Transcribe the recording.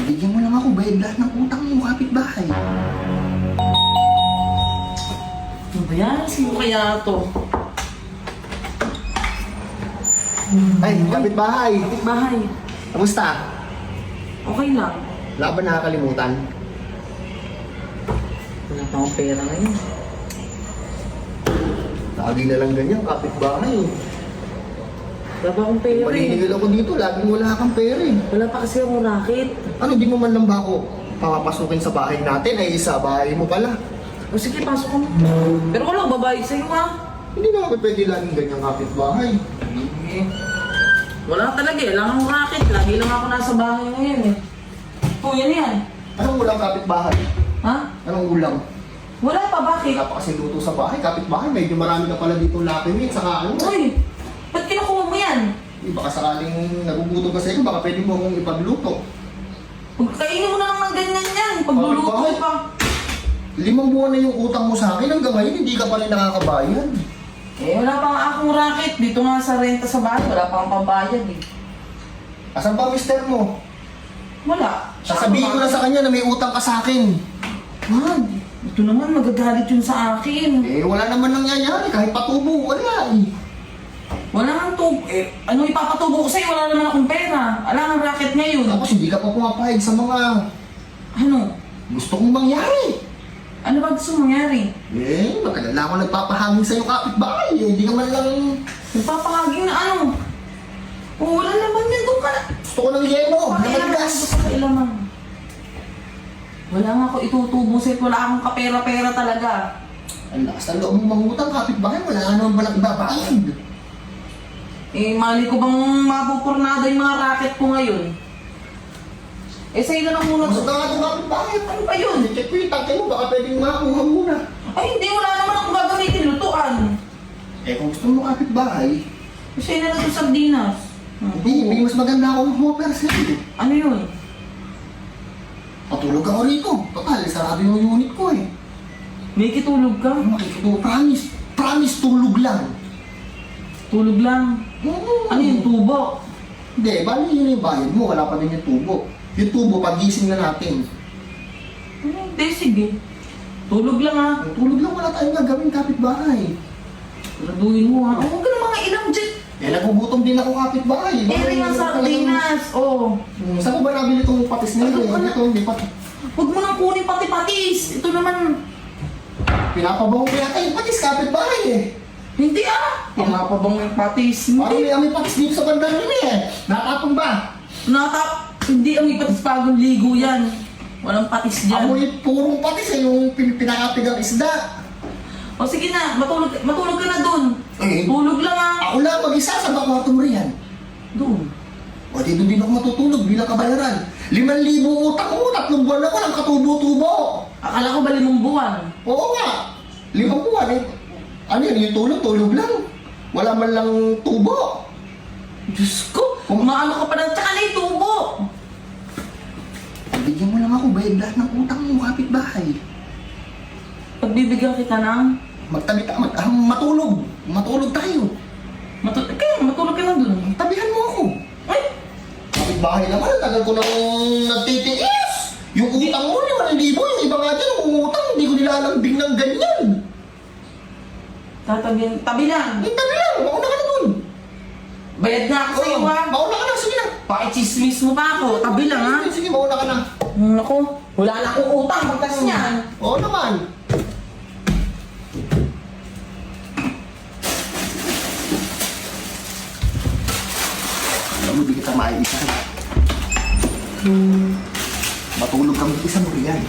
Bigyan mo lang ako, bayad lahat ng utang mo, kapitbahay. Ano ba yan? Sino kaya to? Ay, kapitbahay. Bahay. Kamusta? Okay lang. Wala ba nakakalimutan? Wala pa akong pera ngayon. Lagi na lang ganyan, kapitbahay. Wala pa akong pera eh. Paninigil ako dito, laging wala kang pera eh. Wala pa kasi akong racket. Ano, di mo man lang ba ako papapasukin sa bahay natin? Ay, sa bahay mo pala. O sige, pasok ko. Pero wala akong babayad sa'yo ha. Hindi na ako pwede laging ganyan, kapitbahay. Eh, wala talaga eh. Lang akong racket. Lagi lang ako nasa bahay ngayon eh. O, yan yan. Anong ulam, kapitbahay? Ha? Anong ulam? Wala pa, bakit? Wala pa kasi luto sa bahay, kapitbahay. Medyo marami ka pala dito lapimit, saka ano. Uy, ba't kinukuha mo yan? Baka sakaling nagugutom ka sa iyo, baka pwede mo akong ipagluto. Kainin mo na lang ng ganyan yan. Pagluluto Bakit? pa. 5 buwan na yung utang mo sa akin, hanggang ngayon hindi ka pa rin nakakabayad. Eh, wala pa nga akong racket. Dito nga sa renta sa bahay, wala pa akong pambayad eh. Asan pa mister mo? Wala. Sasabihin ko na sa kanya na may utang ka sa akin. Man, ito naman magagalit yun sa akin. Eh, wala naman nangyayari, kahit patubo, wala eh. Wala nang tubo. Eh, ano ipapatubo ko sa'yo? Wala naman akong pera. Wala nang racket ngayon. Tapos hindi ka pa pumapahig sa mga Ano? gusto kong mangyari. Ano ba gusto mangyari? Eh, matagal na ako nagpapahangin sa'yo kapitbahay eh. Hindi ka man lang Nagpapahaging na ano? Oh, wala naman yan. Doon ka na. gusto ko ng yelo, na Pakailaman matigas. ko sa kailaman. Wala nga ako itutubo sa'yo. Wala akong kapera-pera talaga. Ang lakas ng loob mong mangutang kapitbahay, wala nga naman palang ibabayad. Eh, mali ko bang mapupurnada yung mga racket ko ngayon? Eh, sa'yo na lang muna. Gusto ka nga itong kapitbahay. Ano ba yun? Check ko yung tangke mo, baka pwedeng makakuha muna. Ay, hindi. Wala naman akong gagamitin lutuan. Eh, kung gusto mo kapitbahay, Kasi na lang sa sardinas. hindi, may mas maganda akong offer sa'yo. Ano yun? Patulog ako rito. Total, sarado yung unit ko eh. May kitulog ka? Makikito, promise. Promise, tulog lang. Tulog lang. Ano yung tubo? Hindi, bali yun yung bayad mo, wala pa din yung tubo. Yung tubo, pagising na natin. Hindi, sige. Tulog lang ha. Ang tulog lang, wala tayong gagawin kapitbahay. Graduin mo ha. Huwag ka na mga ilang jet. Eh, nagugutom din ako kapitbahay. Eh, rin ang sardinas. Oh. Saan ko ba nabili itong patis na ito? Ano? Ito, hindi pa. Huwag mo nang kunin pati patis. Ito naman. Pinapabaho ko yata yung patis kapitbahay eh. Hindi ah. Pinapabang yung patis. Parang Hindi. may amoy patis dito sa bandang rin eh. Nakatong ba? Hindi ang ipatis pagong ligo yan. Walang patis dyan. Amoy purong patis eh, yung pinakapigang isda. O sige na, matulog ka na dun. Eh, Tulog lang ah. ako lang mag-isa sa bakwato mo riyan. Doon. O di doon din ako matutulog bilang kabayaran. 5,000 utang mo, 3 buwan na ko lang katubo-tubo. Akala ko ba 5 buwan? Oo nga, 5 buwan eh. Ano yun, yung tulog lang. Wala man lang tubo. Diyos ko, umaano ka pa ng tsaka na yung tubo. Bigyan mo lang ako, bayad lahat ng utang mo, kapitbahay. Pagbibigyan kita ng... Matulog. Matulog tayo. Matulog ka na dun. Tabihan mo ako. Ay, Kapitbahay naman, ang tagal ko nang nagtitiis. Yung utang mo, 5,000, yung iba nga dyan, utang, hindi ko nilalambing ng ganyan. tabi lang. Yung tabi lang, mauna ka na dun. Bayad na ako sa'yo ha. Mauna ka na, sige na. Pakichismis mo pa ako. Tabi lang ha. Sige, mauna ka na. Naku, wala na akong utang pagkas niyan. Oo naman. Alam mo, di kita maiisa. Matulog kami isa mo riyan.